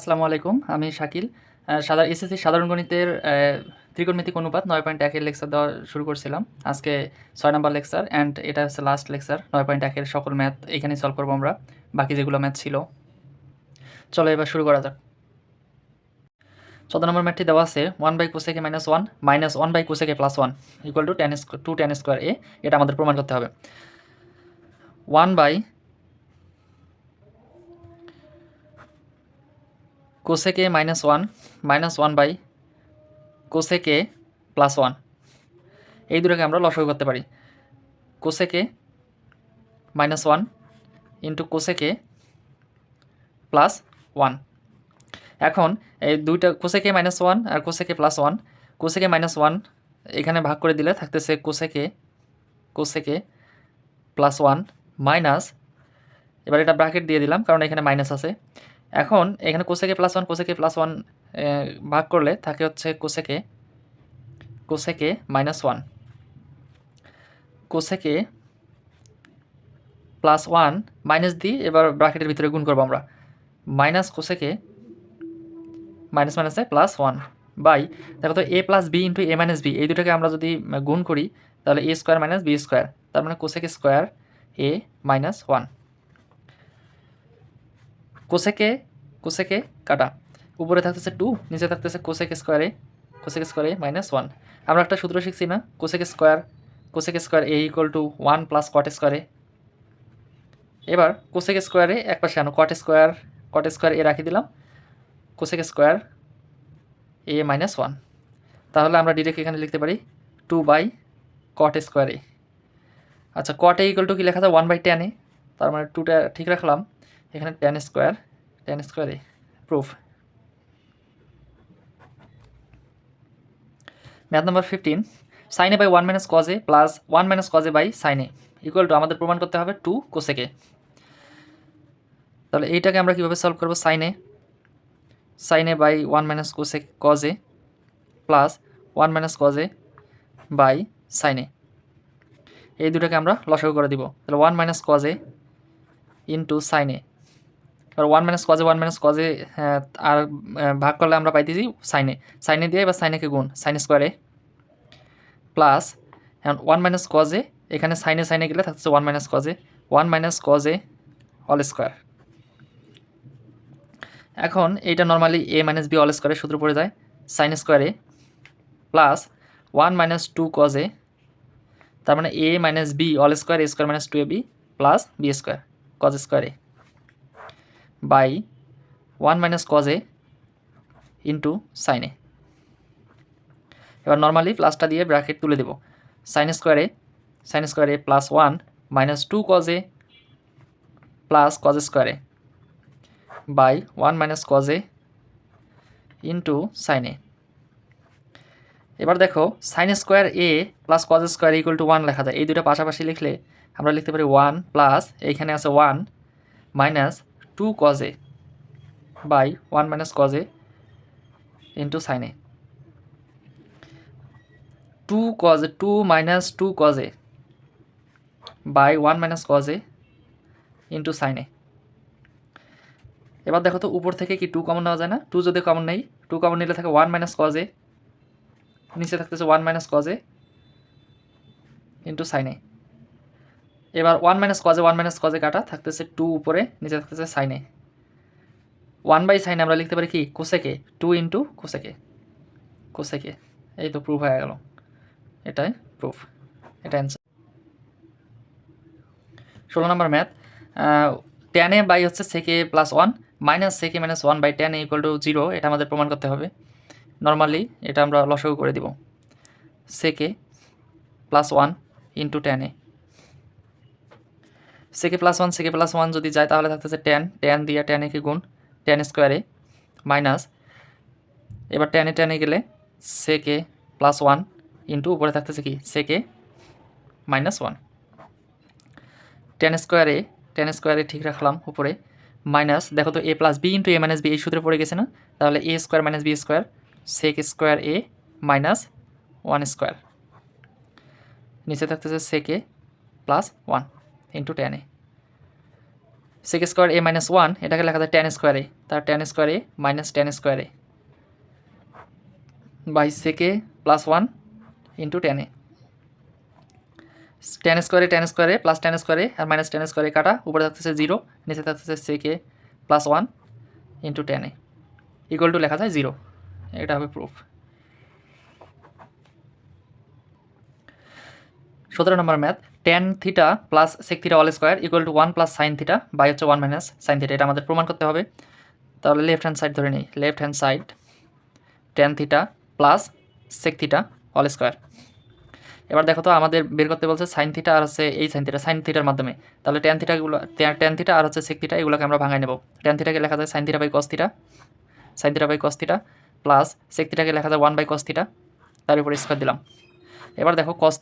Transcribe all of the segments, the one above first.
আসসালামু আলাইকুম, আমি শাকিল। এসএসসি সাধারণ গণিতের ত্রিকোণমিতিক অনুপাত 9.1 লেকচার দেওয়া শুরু করছিলাম। আজকে 6 নাম্বার লেকচার অ্যান্ড এটা হচ্ছে লাস্ট লেকচার। 9.1 সকল ম্যাথ এখানেই সলভ করবো আমরা, বাকি যেগুলো ম্যাথ ছিল। চলো এবার শুরু করা যাক। 14 নম্বর ম্যাথটি দেওয়া আছে 1/cosec - 1 minus 1/cosec + 1 equal to tan square A. এটা আমাদের প্রমাণ করতে হবে। 1/cosec - 1 মাইনাস 1/cosec + 1 এই দুটোকে আমরা লসাগু করতে পারি। cosec - 1 into cosec + 1। এখন এই দুইটা cosec - 1 আর cosec + 1, cosec - 1 এখানে ভাগ করে দিলে থাকতেছে cosec + 1 মাইনাস, এবার এটা ব্র্যাকেট দিয়ে দিলাম কারণ এখানে মাইনাস আছে। এখন এখানে cosec + 1 cosec + 1 ভাগ করলে থাকে হচ্ছে cosec - 1 cosec + 1 মাইনাস দিয়ে এবার ব্র্যাকেটের ভিতরে গুণ করবো আমরা। মাইনাস cosec মাইনাস মাইনাসে প্লাস 1 বাই, দেখো তো a plus B into a minus B এই দুটোকে আমরা যদি গুণ করি তাহলে a square minus B square, তার মানে কোসেক স্কোয়ার a মাইনাস 1। কোসেকে কাটা, উপরে থাকতেছে 2, নিচে থাকতেছে কোসেক স্কোয়ার a মাইনাস 1। আমরা একটা সূত্র শিখছি না, cosec square a equal to 1 plus cot square a। এবার কোসেক স্কোয়ারে এক পাশে আনো, কট স্কোয়ার a রাখি দিলাম, কোসেক স্কোয়ার a মাইনাস 1। তাহলে আমরা ডিরেক্ট এখানে লিখতে পারি 2/cot স্কোয়ার a। আচ্ছা, cot a ইকুয়াল টু কি লেখা যায় 1/tan a, তার মানে 2টা ঠিক রাখলাম, এখানে tan square a proof. Math number 15, sin a by 1 minus cos a plus 1 minus cos a by sin a equal to আমাদের প্রমাণ করতে হবে 2 cosec a। তাহলে এইটাকে আমরা কীভাবে সলভ করবো, sin a by 1 minus cos a plus 1 minus cos a by sin a এই দুটোকে আমরা লসাগু করে দিব। তাহলে 1 minus cos a into sin a, এবার 1 মাইনাস cos a আর ভাগ করলে আমরা পাইতেছি sin a দিয়ে এবার sin a কে গুণ sin স্কোয়ার a প্লাস, এখন 1 মাইনাস cos a এখানে sin a গেলে থাকছে 1 minus cos a all square. এখন এইটা normally a minus B all স্কোয়ারের সূত্র পড়ে যায়, sin square a plus 1 minus 2 cos a, তার মানে a minus B all square a square minus 2ab plus B square cos square a by 1 minus cos a into sin a। এবার normally প্লাসটা দিয়ে bracket তুলে দেব, sin square a plus 1 minus 2 cos a plus cos square a by 1 minus cos a into sin a। এবার দেখো sin square a plus cos square equal to 1 লেখা যায়, এই দুটো পাশাপাশি লিখলে আমরা লিখতে পারি 1 প্লাস এইখানে আছে 1 minus 2 cos a by 1 minus cos a into sin a। 2 minus 2 cos a by 1 minus cos a into sin a। এবার দেখো তো উপর থেকে কি 2 কমন নেওয়া যায় না, 2 যদি কমন নেই 2 কমন নিলে থাকে 1 মাইনাস cos a, নিচে থাকতেছে 1 minus cos a into sin a। এবার 1 মাইনাস cos a কাটা থাকতেছে 2 উপরে, নিচে থাকতেছে sin a। 1/sin আমরা লিখতে পারি কি cosec a, 2 into cosec a। এই তো প্রুফ হয়ে গেল, এটাই প্রুফ, এটা অ্যান্সার। 16 নম্বর ম্যাথ, tan a বাই হচ্ছে sec a plus 1 minus sec a minus 1 by tan a equal to 0, এটা আমাদের প্রমাণ করতে হবে। নর্মালি এটা আমরা লসাগু করে দিব, sec a plus 1 into tan a। sec a plus 1 যদি যায় তাহলে থাকতেছে tan দিয়ে tan a কে গুণ tan স্কোয়ার a মাইনাস, এবার tan a গেলে sec a প্লাস 1 ইন্টু উপরে থাকতেছে কি sec a minus 1। tan square a ঠিক রাখলাম উপরে, মাইনাস দেখো তো a plus B into a minus B এই সূত্রে পড়ে গেছে না, তাহলে a square minus B square sec square a minus 1 square, নিচে থাকতেছে sec a plus 1 into tan a। Sec square A minus one এটাকে লেখা যায় ট্যান স্কোয়ারে, তার ট্যান স্কোয়ারে মাইনাস ট্যান স্কোয়ারে বাই সেকে প্লাস ওয়ান ইন্টু ট্যানে। ট্যান স্কোয়ারে প্লাস ট্যান স্কোয়ারে আর মাইনাস ট্যান স্কোয়ারে কাটা, উপরে থাকতেছে 0, নিচে থাকতেছে সেকে প্লাস ওয়ান ইন্টু ট্যানে ইকুয়াল টু লেখা যায় 0। এটা হবে proof. 17 number math, tan theta plus sec theta all square equal to 1 plus sine theta by হচ্ছে 1 মাইনাস সাইন থিটা। এটা আমাদের প্রমাণ করতে হবে। তাহলে লেফট হ্যান্ড সাইড ধরে নিই, left hand side tan theta plus sec theta all square. এবার দেখো তো আমাদের বের করতে বলছে সাইন থিটা আর হচ্ছে এই সাইন থিটার মাধ্যমে। তাহলে ট্যান থিটা আর হচ্ছে সেক থিটা এগুলোকে আমরা ভাঙাই নেব। ট্যান থিটাকে লেখা যায় sine theta by cos theta plus sec থিটাকে লেখা যায় 1 বাই কস থিটা, তার উপরে স্কোয়ার দিলাম। এবার দেখো কস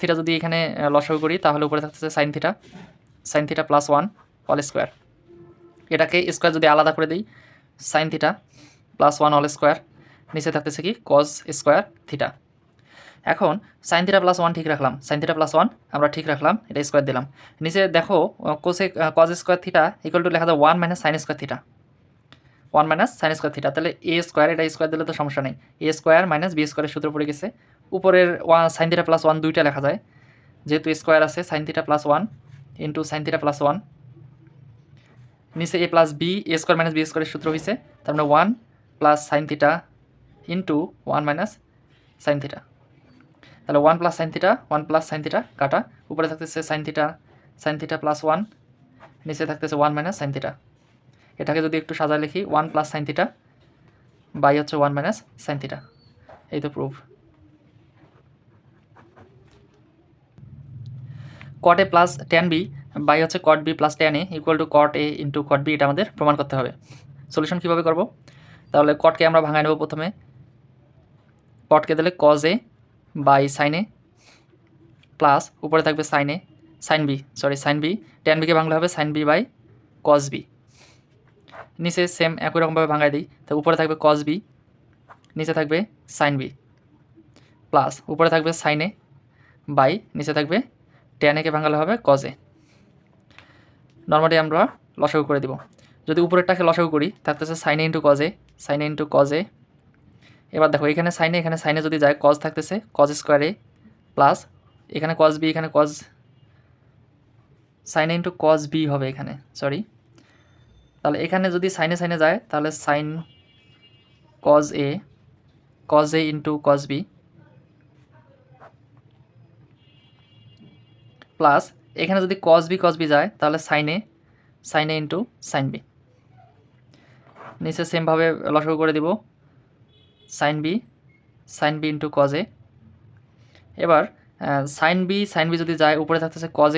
থিটা যদি এখানে লসাগু করি তাহলে উপরে থাকতেছে sine theta plus 1 all square. এটাকে স্কোয়ার যদি আলাদা করে দিই, sine theta plus 1 all square, নিচে থাকতেছে কি কস স্কোয়ার থিটা। এখন সাইন থিটা প্লাস 1 ঠিক রাখলাম, সাইন থিটা প্লাস 1 আমরা ঠিক রাখলাম, এটা স্কোয়ার দিলাম। নিচে দেখো cos square theta equal to লেখা যায় 1 minus sine square theta, 1 minus sine square theta. তাহলে এ স্কোয়ার, এটা স্কোয়ার দিলে তো সমস্যা নেই, এ স্কোয়ার মাইনাস বি স্কোয়ারের সূত্র পড়ে গেছে। উপরের সাইন থিটা প্লাস 1 দুইটা লেখা যায়, যেহেতু স্কোয়ার আছে sine theta plus 1 into sine theta plus 1, নিচে এ প্লাস বি, এ স্কোয়ার মাইনাস বি স্কোয়ারের সূত্র হয়েছে, তার মানে 1 plus sine theta into 1 minus sine theta. তাহলে 1 প্লাস সাইন থিটা কাটা, উপরে থাকতেছে সাইন থিটা প্লাস 1, নিচে থাকতেছে 1 মাইনাস সাইন থিটা। এটাকে যদি একটু সাজা লিখি 1 প্লাস সাইন থিটা বাই হচ্ছে 1 মাইনাস সাইন থিটা। এই তো proof. Cot A plus tan B by হচ্ছে cot B plus tan A equal to cot A into cot B, এটা আমাদের প্রমাণ করতে হবে। সলিউশন কীভাবে করব? তাহলে কটকে আমরা ভাঙায় নেব প্রথমে, কটকে দিলে cos A by sine A plus উপরে থাকবে সাইন বি, ট্যান বিকে ভাঙলে হবে sine B by cos B. নিচে সেম একই রকমভাবে ভাঙায় দিই, তো উপরে থাকবে কজ বি, নিচে থাকবে সাইন বি প্লাস উপরে থাকবে সাইন এ বাই নিচে থাকবে ট্যান একে ভাঙালে হবে কজ এ। নর্মালি আমরা লসাগু করে দিব। যদি উপরেরটাকে লসাগু করি থাকতেছে sine A into cos A. এবার দেখো এখানে সাইনে যদি যায় কজ থাকতেছে কজ স্কোয়ার এ প্লাস এখানে কজ বি, এখানে cos sine A into cos B হবে এখানে, সরি। তাহলে এখানে যদি সাইনে যায় তাহলে sine cos A into cos B plus এখানে যদি কজ বি যায় তাহলে sine A into sine B. নিচে সেমভাবে লসাগু করে দিব sine B into cos A. এবার সাইন বি যদি যায় উপরে থাকতেছে কজ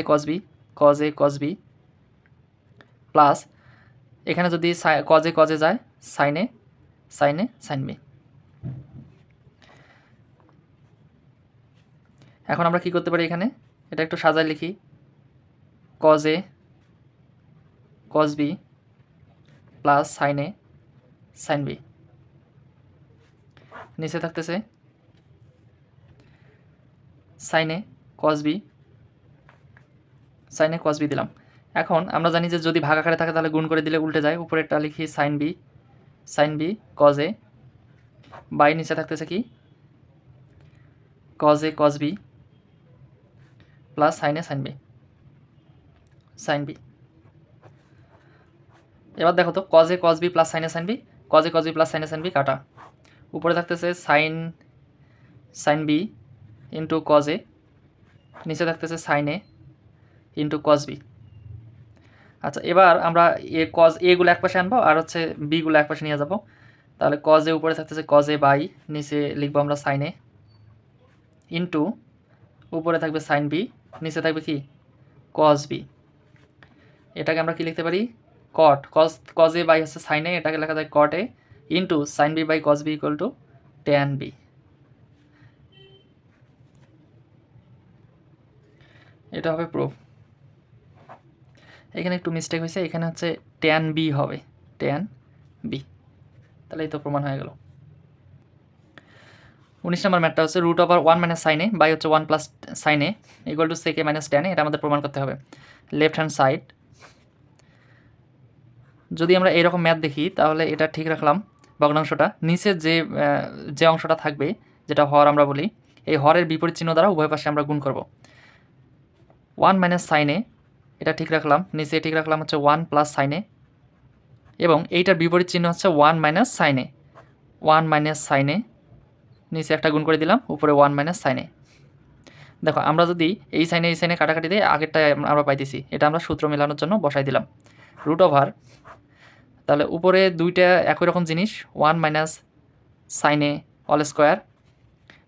বি প্লাস এখানে যদি কজে যায় সাইন বি। এখন আমরা কি করতে পারি, এখানে এটা একটু সাজায় লিখি, cos B plus sine B, নিচে থাকতেছে সাইনে কজ বি দিলাম। এখন আমরা জানি যে যদি ভাগ আকারে থাকে তাহলে গুণ করে দিলে উল্টে যায়, উপরেরটা লিখি sine B cos A by নিচে থাকতেছে কি cos B plus sine B. এবার দেখো তো cos B plus sine B plus sine B কাটা, উপরে থাকতেছে sine B into cos A, নিচে থাকতেছে sine A into cos B. আচ্ছা এবার আমরা কজ এগুলো একপাশে আনবো আর হচ্ছে বিগুলো একপাশে নিয়ে যাব। তাহলে কজ এ উপরে থাকতেছে কজ এ বাই নিচে লিখবো আমরা সাইন এ ইন্টু উপরে থাকবে সাইন বি, নিচে থাকবে কি কজ বি। এটাকে আমরা কি লিখতে পারি কজ এ বাই হচ্ছে সাইন এ, এটাকে লেখা যায় cot A into sine B by cos B equal to tan B. এটা হবে প্রুফ। এখানে একটু মিস্টেক হয়েছে, এখানে হচ্ছে ট্যান বি হবে, ট্যান বি। তাহলে এই তো প্রমাণ হয়ে গেল। 19 নম্বর ম্যাথটা হচ্ছে root over 1 minus sine A by হচ্ছে 1 plus sine A equal to sec A minus tan A, এটা আমাদের প্রমাণ করতে হবে। লেফট হ্যান্ড সাইড যদি আমরা এরকম ম্যাথ দেখি তাহলে এটা ঠিক রাখলাম ভগ্নাংশটা, নিচে যে অংশটা থাকবে যেটা হর আমরা বলি, এই হরের বিপরীত চিহ্ন দ্বারা উভয় পাশে আমরা গুণ করব। 1 মাইনাস সাইনে এটা ঠিক রাখলাম, নিচে ঠিক রাখলাম হচ্ছে 1 প্লাস সাইনে, এবং এইটার বিপরীত চিহ্ন হচ্ছে 1 মাইনাস সাইনে। 1 মাইনাস সাইনে নিচে একটা গুণ করে দিলাম, উপরে 1 মাইনাস সাইনে। দেখো আমরা যদি এই সাইনে কাটাকাটি দিয়ে আগেরটা আমরা পাইতেছি, এটা আমরা সূত্র মেলানোর জন্য বসাই দিলাম। রুট ওভার, তাহলে উপরে দুইটা একই রকম জিনিস, 1 মাইনাস সাইনে অল স্কোয়ার,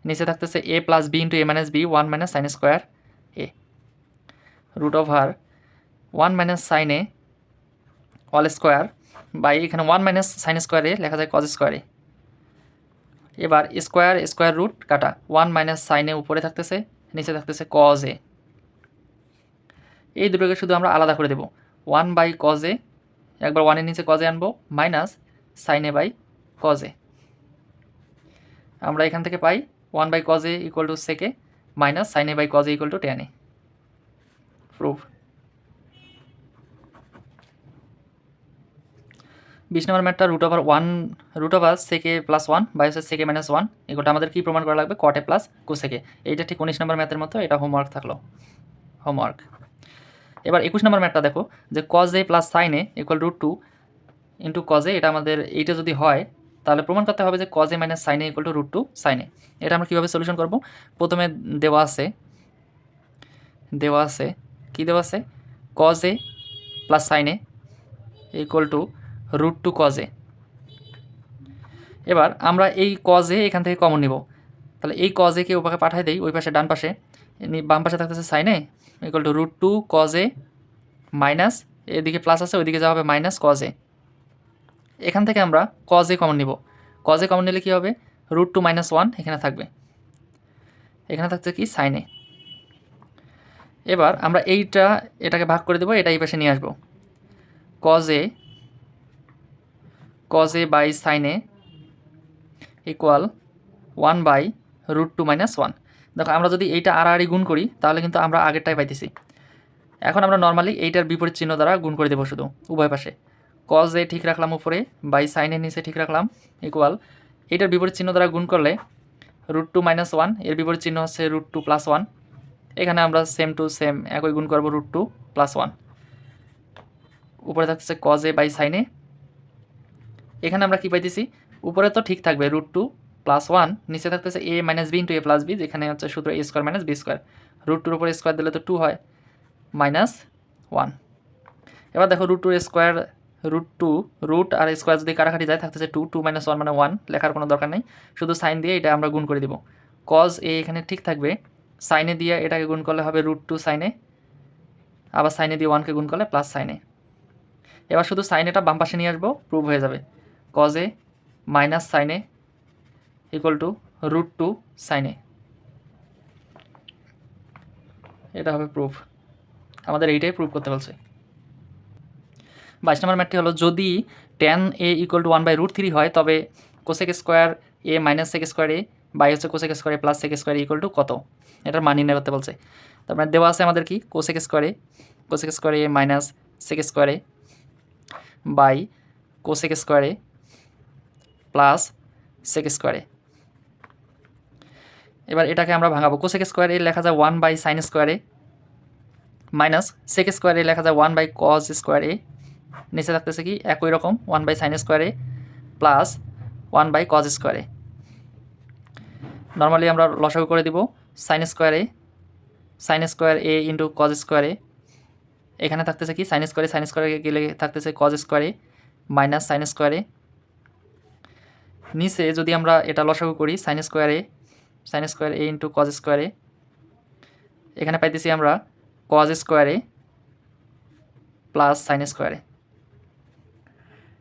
নিচে থাকতেছে A plus B into A minus B 1 minus sine square A, root over 1 minus সাইনে অল স্কোয়ার বাই এখানে 1 মাইনাস সাইন স্কোয়ারে লেখা যায় কজ স্কোয়ারে। এবার স্কোয়ার রুট কাটা, 1 মাইনাস সাইনে উপরে থাকতেছে, নিচে থাকতেছে কজ এ। এই দুটোকে শুধু আমরা আলাদা করে দেব, 1 বাই কজ এ, একবার 1 এর নিচে কজ এ আনবো, minus sine A by cos A. আমরা এখান থেকে পাই 1 by cos A equal to সেকে, minus sine A by cos A equal to tan A. Proof. 20 number ম্যাথটা রুট ওভার সেকে প্লাস 1 বাই হচ্ছে সেকে মাইনাস 1 এগুলোটা আমাদের কী প্রমাণ করা লাগবে, কট এ প্লাস কোসেকে। এইটা ঠিক 19 নম্বর ম্যাথের মতো, এটা হোমওয়ার্ক থাকলো, হোমওয়ার্ক। এবার 21 নম্বর ম্যাথটা দেখো, যে cos A plus sine A equal √2 into cos এ, এটা আমাদের এইটা যদি হয় তাহলে প্রমাণ করতে হবে যে cos A minus sine A equal to √2 sine A. এটা আমরা কীভাবে সলিউশন করব, প্রথমে দেওয়া আছে কী দেওয়া আছে, cause A plus sine A equal to √2 cos A. এবার আমরা এই কজ এ এখান থেকে কমন নিব, তাহলে এই কজ একে ওপাকে পাঠাই দেই, ওই পাশে ডান পাশে, বাম পাশে থাকতেছে sine A equal to √2 cos A minus, এদিকে প্লাস আছে ওইদিকে যাওয়া হবে মাইনাস কজ এ। এখান থেকে আমরা কজ এ কমন নিব, কজ এ কমন নিলে কী হবে, √2 মাইনাস 1 এখানে থাকবে, এখানে থাকছে কি সাইন এ। এবার আমরা এটাকে ভাগ করে দেবো, এটা এই পাশে নিয়ে আসবো, cos A by sine A equal 1 by √2 minus 1। দেখো আমরা যদি এইটা আড়াআড়ি গুণ করি তাহলে কিন্তু আমরা আগেরটাই পাইতেছি। এখন আমরা নর্মালি এইটার বিপরীত চিহ্ন দ্বারা গুণ করে দেবো শুধু উভয় পাশে, কজ এ ঠিক রাখলাম উপরে বাই সাইন এর নিচে ঠিক রাখলাম ইকুয়াল, এইটার বিপরীত চিহ্ন দ্বারা গুণ করলে √2 মাইনাস 1, এর বিপরীত চিহ্ন হচ্ছে √2 প্লাস 1, এখানে আমরা সেম টু সেম একই গুণ করবো √2 প্লাস 1, উপরে থাকতেছে কজ এ বাই সাইন এ। এখানে আমরা কী পাইতেছি, উপরে তো ঠিক থাকবে √2 প্লাস 1, নিচে থাকতেছে এ মাইনাস বি ইন্টু এ প্লাস বি, যেখানে হচ্ছে সূত্র এ স্কোয়ার মাইনাস বি স্কোয়ার, √2 উপরে স্কোয়ার দিলে তো 2 হয়, মাইনাস 1। এবার দেখো √2 স্কোয়ার রুট আর স্কোয়ার যদি কাটাকাটি যায় থাকতেছে 2 মাইনাস 1 মানে 1, লেখার কোনো দরকার নেই, শুধু সাইন দিয়ে এটা আমরা গুণ করে দিব। কজ এ এখানে ঠিক থাকবে, সাইনে দিয়ে এটাকে গুণ করলে হবে √2 সাইনে, আবার সাইনে দিয়ে 1কে গুণ করলে প্লাস সাইনে। এবার শুধু সাইনেটা বাম পাশে নিয়ে আসবো, প্রুভ হয়ে যাবে, কজ এ মাইনাস সাইনে ইকুয়াল টু √2 সাইনে, এটা হবে প্রুফ। আমাদের এইটাই প্রুভ করতে বলছে। 22 নম্বর ম্যাথটি হলো, যদি tan a equal to 1 by √3 হয় তবে cosec square A minus sec square A by হচ্ছে cosec square A plus sec square equal to কত, এটার মান নির্ণয় করতে বলছে। তারপরে দেওয়া আছে আমাদের কি, cosec square A minus sec square A by cosec square A plus sec square A. এবার এটাকে আমরা ভাঙাবো, কোসেক স্কোয়ার এ লেখা যায় 1 by sine square A minus sec square A লেখা যায় 1 বাই কজ স্কোয়ার এ, নিচে থাকতেছে কি একই রকম 1 by sine square A plus 1 by cos square A. Normally আমরা লসাগু করে দিব, sine square A into cos square A, এখানে থাকতেছে কি সাইন স্কোয়ারে গেলে থাকতেছে cos square A minus sine square A. নিচে যদি আমরা এটা লসাগু করি sine square A into cos square A, এখানে পাইতেছি আমরা cos square A plus sine square A.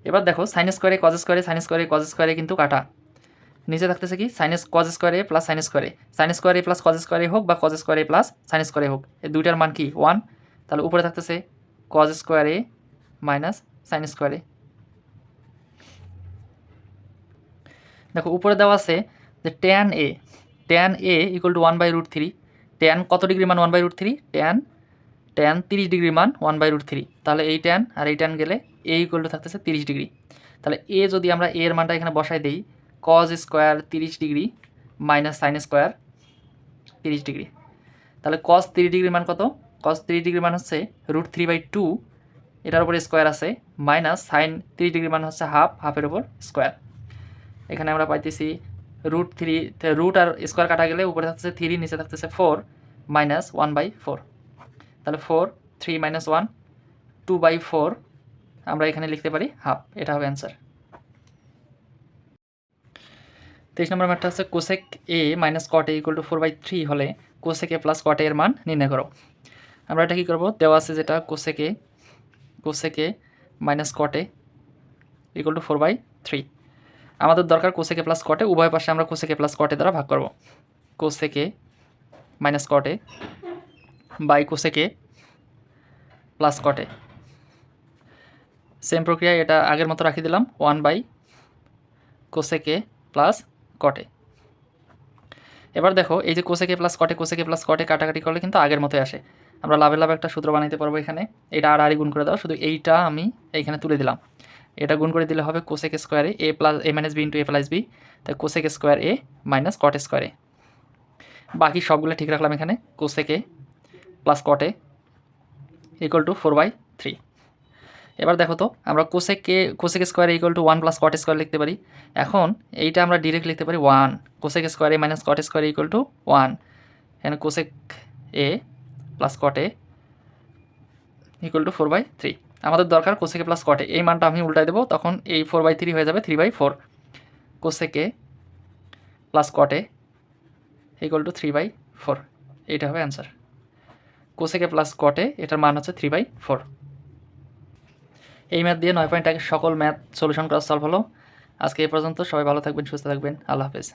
এবার দেখো সাইন স্কোয়ারে কজ স্কোয়ারে কিন্তু কাটা, নিচে থাকতেছে কি cos square A plus sine square A plus cos square A হোক বা cos square A plus sine square A হোক, এই দুইটার মান কি 1, তাহলে উপরে থাকতেছে cos square A minus sine square A. দেখো উপরে দেওয়া আছে যে tan a equal to 1 by √3, tan কত ডিগ্রি মান 1 বাই √3, tan 30 ডিগ্রি মান 1 বাই √3, তাহলে এই tan আর এই tan গেলে এ ইকুয়াল টু থাকতেছে 30 ডিগ্রি। তাহলে এ যদি আমরা এর মানটা এখানে বসাই দিই cos square 30 degree minus sine square 30 degree, তাহলে কজ 30 ডিগ্রির মান কত? কজ 30 ডিগ্রির মান হচ্ছে √3/2, এটার উপরে স্কোয়ার আছে, মাইনাস সাইন 30 ডিগ্রির মান হচ্ছে হাফের উপর স্কোয়ার। এখানে আমরা পাইতেছি √3, রুট আর স্কোয়ার কাটা গেলে উপরে থাকতেছে 3, নিচে থাকতেছে 4 মাইনাস 1/4, তাহলে 4 3 - 1 2/4 আমরা এখানে লিখতে পারি হাফ, এটা হবে অ্যান্সার। 23 নম্বর ম্যাথটা হচ্ছে cosec A minus cot A equal two 4/3 হলে কোসেক এ প্লাস কট এর মান নির্ণয় করো। আমরা এটা কী করবো, দেওয়া আছে যেটা cosec A minus cot A equal two 4/3। আমাদের দরকার কোসেক এ প্লাস কট এ, উভয় পাশে আমরা কোসেক এ প্লাস কট এ দ্বারা ভাগ করব। Cosec A minus cot A by cosec A plus cot A, same প্রক্রিয়া, এটা আগের মতো রাখি দিলাম 1/কোসেক এ প্লাস কট এ। এবার দেখো এই যে কোসেক এ প্লাস কট এ কাটাকাটি করলে কিন্তু আগের মতোই আসে। আমরা লাভে একটা সূত্র বানাইতে পারবো এখানে, এটা আর গুণ করে দাও, শুধু এইটা আমি এইখানে তুলে দিলাম, এটা গুণ করে দিলে হবে কোসেক স্কোয়ারে এ প্লাস এ মাইনাস বি ইন্টু এ প্লাস বি, তাই cosec square A minus cot square এ। বাকি সবগুলো ঠিক রাখলাম এখানে, cosec A plus cot A equal two 4/3। এবার দেখো তো আমরা cosec square equal to 1 plus cot square লিখতে পারি। এখন এইটা আমরা ডিরেক্ট লিখতে পারি 1 cosec square A minus cot square equal to 1, এখানে cosec A plus cot A equal two 4/3। আমাদের দরকার কোসেক এ প্লাস কট এ, এই মানটা আমি উল্টাই দেবো, তখন এই 4/3 হয়ে যাবে 3/4। Cosec A plus cot A equal to 3/4, এইটা হবে answer. Cosec A plus cot A এটার মান হচ্ছে 3/4। এই ম্যাথ দিয়ে 9 পয়েন্ট 1 সকল ম্যাথ সলিউশন করা সলভ হলো। আজকে এই পর্যন্ত, সবাই ভালো থাকবেন, সুস্থ থাকবেন, আল্লাহ হাফেজ।